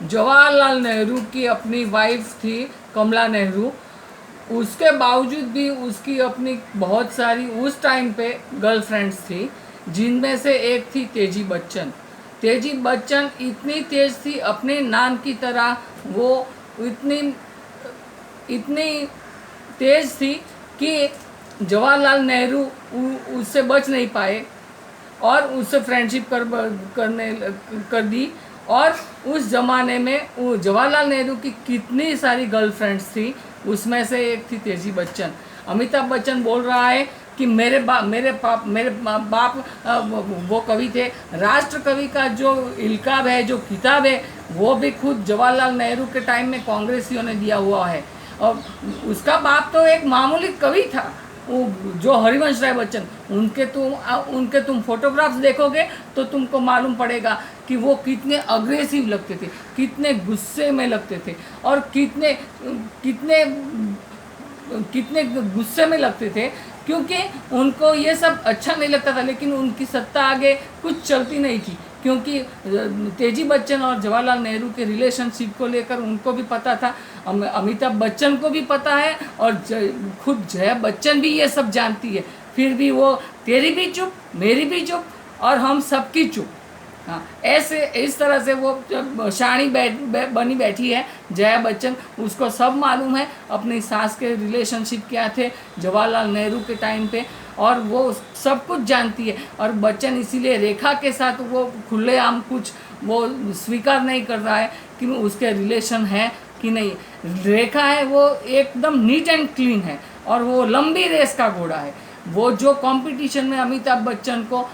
जवाहरलाल नेहरू की अपनी वाइफ थी कमला नेहरू, उसके बावजूद भी उसकी अपनी बहुत सारी उस टाइम पे गर्लफ्रेंड्स थी, जिनमें से एक थी तेजी बच्चन। तेजी बच्चन इतनी तेज थी अपने नाम की तरह, वो इतनी इतनी तेज थी कि जवाहरलाल नेहरू उससे बच नहीं पाए और उससे फ्रेंडशिप कर दी। और उस ज़माने में जवाहरलाल नेहरू की कितनी सारी गर्लफ्रेंड्स थी, उसमें से एक थी तेजी बच्चन। अमिताभ बच्चन बोल रहा है कि मेरे बाप वो कवि थे। राष्ट्र कवि का जो इल्काब है, जो किताब है, वो भी खुद जवाहरलाल नेहरू के टाइम में कांग्रेसियों ने दिया हुआ है। और उसका बाप तो एक मामूली कवि था, वो जो हरिवंश राय बच्चन, उनके तुम फोटोग्राफ्स देखोगे तो तुमको मालूम पड़ेगा कि वो कितने अग्रेसिव लगते थे, कितने गुस्से में लगते थे और कितने कितने कितने गुस्से में लगते थे, क्योंकि उनको ये सब अच्छा नहीं लगता था। लेकिन उनकी सत्ता आगे कुछ चलती नहीं थी, क्योंकि तेजी बच्चन और जवाहरलाल नेहरू के रिलेशनशिप को लेकर उनको भी पता था, अमिताभ बच्चन को भी पता है और खुद जया बच्चन भी ये सब जानती है। फिर भी वो तेरी भी चुप, मेरी भी चुप और हम सबकी चुप। हाँ, ऐसे इस तरह से वो शानी बनी बैठी है जया बच्चन। उसको सब मालूम है अपनी सास के रिलेशनशिप क्या थे जवाहरलाल नेहरू के टाइम पे, और वो सब कुछ जानती है। और बच्चन इसीलिए रेखा के साथ वो खुलेआम कुछ वो स्वीकार नहीं कर रहा है कि उसके रिलेशन है कि नहीं। रेखा है वो एकदम नीट एंड क्लीन है और वो लंबी रेस का घोड़ा है। वो जो कंपटीशन में अमिताभ बच्चन को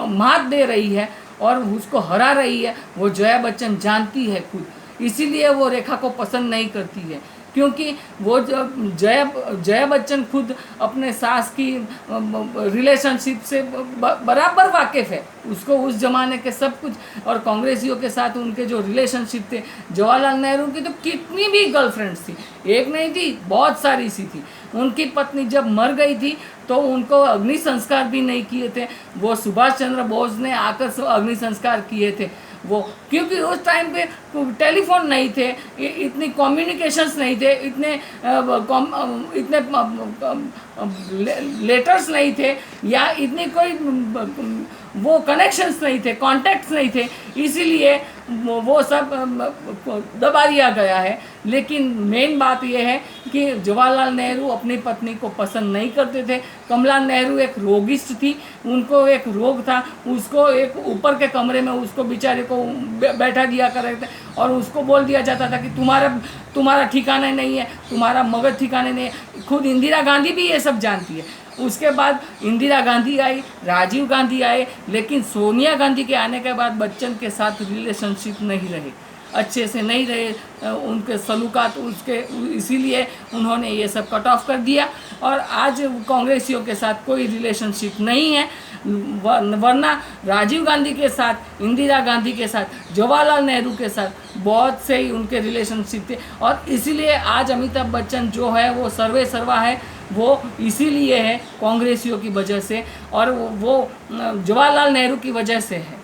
मात दे रही है और उसको हरा रही है, वो जया बच्चन जानती है खुद। इसीलिए वो रेखा को पसंद नहीं करती है, क्योंकि वो जया बच्चन खुद अपने सास की रिलेशनशिप से बराबर वाकिफ़ है। उसको उस ज़माने के सब कुछ, और कांग्रेसियों के साथ उनके जो रिलेशनशिप थे, जवाहरलाल नेहरू की तो कितनी भी गर्लफ्रेंड्स थी, एक नहीं थी, बहुत सारी सी थी। उनकी पत्नी जब मर गई थी तो उनको अग्नि संस्कार भी नहीं किए थे, वो सुभाष चंद्र बोस ने आकर अग्नि संस्कार किए थे। वो क्योंकि उस टाइम पे टेलीफोन नहीं थे, इतनी कम्युनिकेशंस नहीं थे, इतने लेटर्स नहीं थे, या इतनी कोई वो कनेक्शंस नहीं थे, कॉन्टैक्ट्स नहीं थे, इसीलिए वो सब दबा दिया गया है। लेकिन मेन बात यह है कि जवाहरलाल नेहरू अपनी पत्नी को पसंद नहीं करते थे। कमला नेहरू एक रोगिस्ट थी, उनको एक रोग था, उसको एक ऊपर के कमरे में उसको बेचारे को बैठा दिया करते थे और उसको बोल दिया जाता था कि तुम्हारा ठिकाना नहीं है, तुम्हारा मगज ठिकाने नहीं है। खुद इंदिरा गांधी भी ये सब जानती है। उसके बाद इंदिरा गांधी आई, राजीव गांधी आए, लेकिन सोनिया गांधी के आने के बाद बच्चन के साथ रिलेशनशिप नहीं रहे, अच्छे से नहीं रहे उनके सलूकात उसके, इसीलिए उन्होंने ये सब कट ऑफ कर दिया। और आज कांग्रेसियों के साथ कोई रिलेशनशिप नहीं है, वरना राजीव गांधी के साथ, इंदिरा गांधी के साथ, जवाहरलाल नेहरू के साथ बहुत से ही उनके रिलेशनशिप थे। और इसीलिए आज अमिताभ बच्चन जो है वो सर्वे सर्वा है, वो इसीलिए है कांग्रेसियों की वजह से, और वो जवाहरलाल नेहरू की वजह से है।